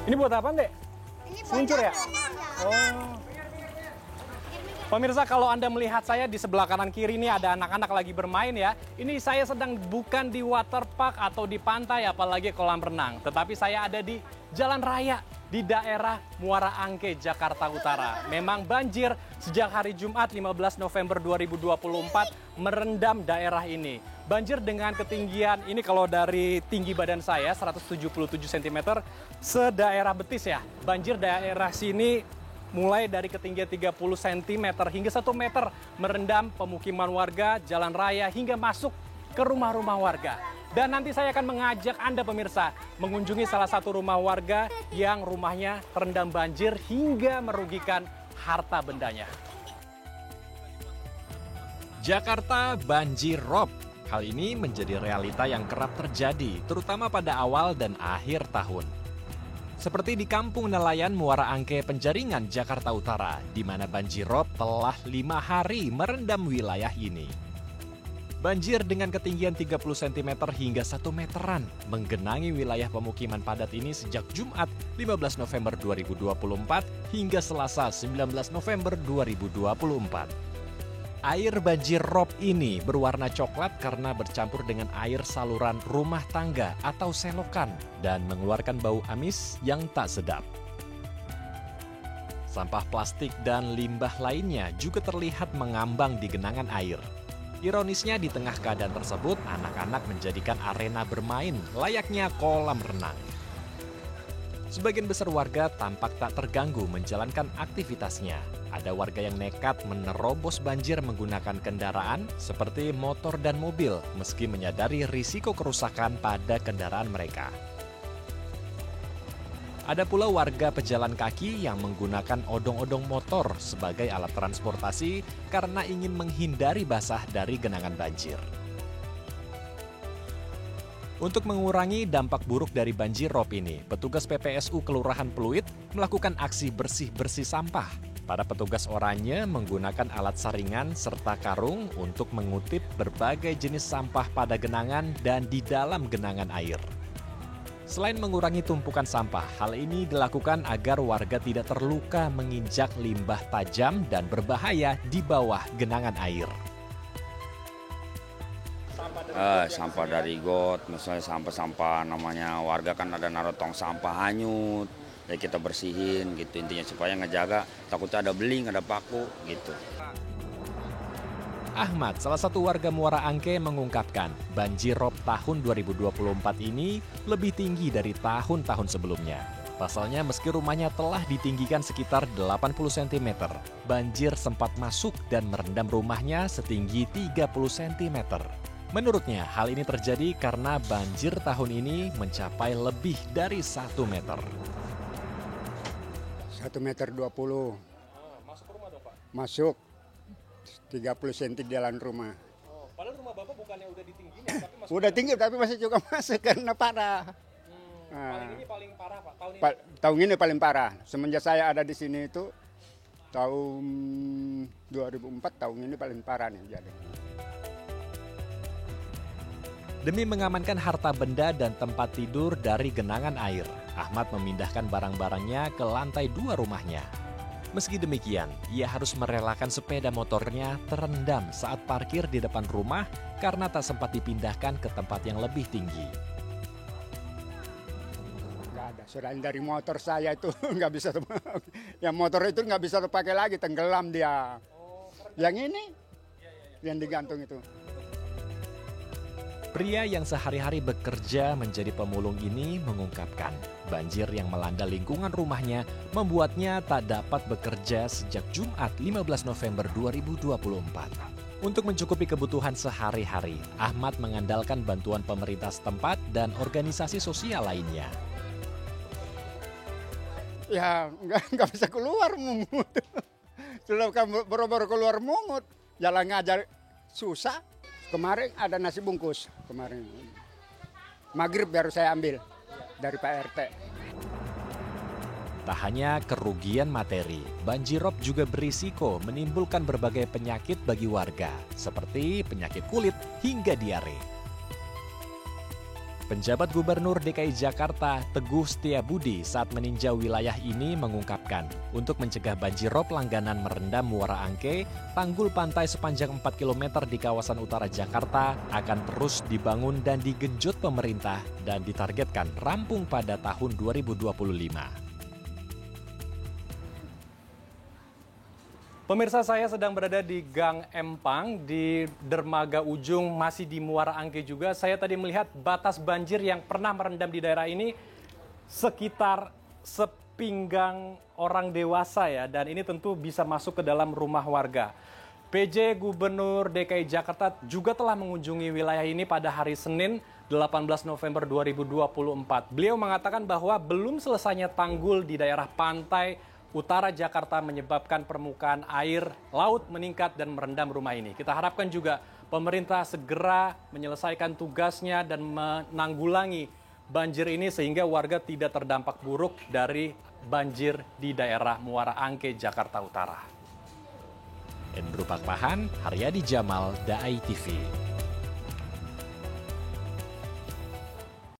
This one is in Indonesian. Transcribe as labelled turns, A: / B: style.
A: Ini buat apa, Dek?
B: Ini
A: Seluncur ya? Oh. Pemirsa, kalau Anda melihat saya di sebelah kanan kiri ini ada anak-anak lagi bermain ya. Ini saya sedang bukan di waterpark atau di pantai apalagi kolam renang. Tetapi saya ada di jalan raya di daerah Muara Angke, Jakarta Utara. Memang banjir sejak hari Jumat 15 November 2024 merendam daerah ini. Banjir dengan ketinggian ini kalau dari tinggi badan saya 177 cm sedaerah betis ya. Banjir daerah sini mulai dari ketinggian 30 cm hingga 1 meter merendam pemukiman warga, jalan raya hingga masuk ke rumah-rumah warga. Dan nanti saya akan mengajak Anda pemirsa mengunjungi salah satu rumah warga yang rumahnya terendam banjir hingga merugikan harta bendanya.
C: Jakarta banjir rob. Hal ini menjadi realita yang kerap terjadi, terutama pada awal dan akhir tahun. Seperti di Kampung Nelayan Muara Angke, Penjaringan, Jakarta Utara, di mana banjir rob telah 5 hari merendam wilayah ini. Banjir dengan ketinggian 30 cm hingga 1 meteran menggenangi wilayah pemukiman padat ini sejak Jumat 15 November 2024 hingga Selasa 19 November 2024. Air banjir rob ini berwarna coklat karena bercampur dengan air saluran rumah tangga atau selokan dan mengeluarkan bau amis yang tak sedap. Sampah plastik dan limbah lainnya juga terlihat mengambang di genangan air. Ironisnya di tengah keadaan tersebut, anak-anak menjadikan arena bermain layaknya kolam renang. Sebagian besar warga tampak tak terganggu menjalankan aktivitasnya. Ada warga yang nekat menerobos banjir menggunakan kendaraan seperti motor dan mobil meski menyadari risiko kerusakan pada kendaraan mereka. Ada pula warga pejalan kaki yang menggunakan odong-odong motor sebagai alat transportasi karena ingin menghindari basah dari genangan banjir. Untuk mengurangi dampak buruk dari banjir rob ini, petugas PPSU Kelurahan Pluit melakukan aksi bersih-bersih sampah. Para petugas oranye menggunakan alat saringan serta karung untuk mengutip berbagai jenis sampah pada genangan dan di dalam genangan air. Selain mengurangi tumpukan sampah, hal ini dilakukan agar warga tidak terluka menginjak limbah tajam dan berbahaya di bawah genangan air.
D: Sampah dari got, misalnya sampah-sampah namanya warga kan ada naruh tong sampah hanyut, ya kita bersihin gitu intinya supaya ngejaga takutnya ada beling, ada paku gitu.
C: Ahmad, salah satu warga Muara Angke mengungkapkan banjir rob tahun 2024 ini lebih tinggi dari tahun-tahun sebelumnya. Pasalnya meski rumahnya telah ditinggikan sekitar 80 cm, banjir sempat masuk dan merendam rumahnya setinggi 30 cm. Menurutnya, hal ini terjadi karena banjir tahun ini mencapai lebih dari 1 meter.
E: 1 meter 20.
A: Masuk ke rumah dong, Pak?
E: Masuk 30 cm di dalam rumah.
A: Oh, padahal rumah Bapak bukannya udah ditinggiin ya, tapi masuk.
E: Udah tinggi tapi masih juga masuk karena parah.
A: Paling ini paling parah, Pak. Tahun ini.
E: Tahun ini paling parah. Semenjak saya ada di sini itu tahun 2004 tahun ini paling parah nih jadi.
C: Demi mengamankan harta benda dan tempat tidur dari genangan air, Ahmad memindahkan barang-barangnya ke lantai 2 rumahnya. Meski demikian, ia harus merelakan sepeda motornya terendam saat parkir di depan rumah karena tak sempat dipindahkan ke tempat yang lebih tinggi.
E: Nggak ada, selain dari motor saya itu nggak bisa, yang motor itu nggak bisa terpakai lagi, tenggelam dia. Yang ini, yang digantung itu.
C: Pria yang sehari-hari bekerja menjadi pemulung ini mengungkapkan banjir yang melanda lingkungan rumahnya membuatnya tak dapat bekerja sejak Jumat 15 November 2024. Untuk mencukupi kebutuhan sehari-hari, Ahmad mengandalkan bantuan pemerintah setempat dan organisasi sosial lainnya.
E: Ya nggak bisa keluar mungut. Sudah kan baru keluar mungut, jalan ngajar susah. Kemarin ada nasi bungkus, kemarin. Maghrib baru saya ambil dari Pak RT.
C: Tak hanya kerugian materi, banjir rob juga berisiko menimbulkan berbagai penyakit bagi warga, seperti penyakit kulit hingga diare. Penjabat Gubernur DKI Jakarta Teguh Setiabudi saat meninjau wilayah ini mengungkapkan, untuk mencegah banjir rob langganan merendam Muara Angke, tanggul pantai sepanjang 4 km di kawasan utara Jakarta akan terus dibangun dan digenjot pemerintah dan ditargetkan rampung pada tahun 2025.
A: Pemirsa, saya sedang berada di Gang Empang, di dermaga ujung, masih di Muara Angke juga. Saya tadi melihat batas banjir yang pernah merendam di daerah ini sekitar sepinggang orang dewasa ya. Dan ini tentu bisa masuk ke dalam rumah warga. PJ Gubernur DKI Jakarta juga telah mengunjungi wilayah ini pada hari Senin 18 November 2024. Beliau mengatakan bahwa belum selesainya tanggul di daerah pantai utara Jakarta menyebabkan permukaan air laut meningkat dan merendam rumah ini. Kita harapkan juga pemerintah segera menyelesaikan tugasnya dan menanggulangi banjir ini sehingga warga tidak terdampak buruk dari banjir di daerah Muara Angke, Jakarta Utara.
C: Endru Pakpahan, Haryadi Jamal, Dai TV.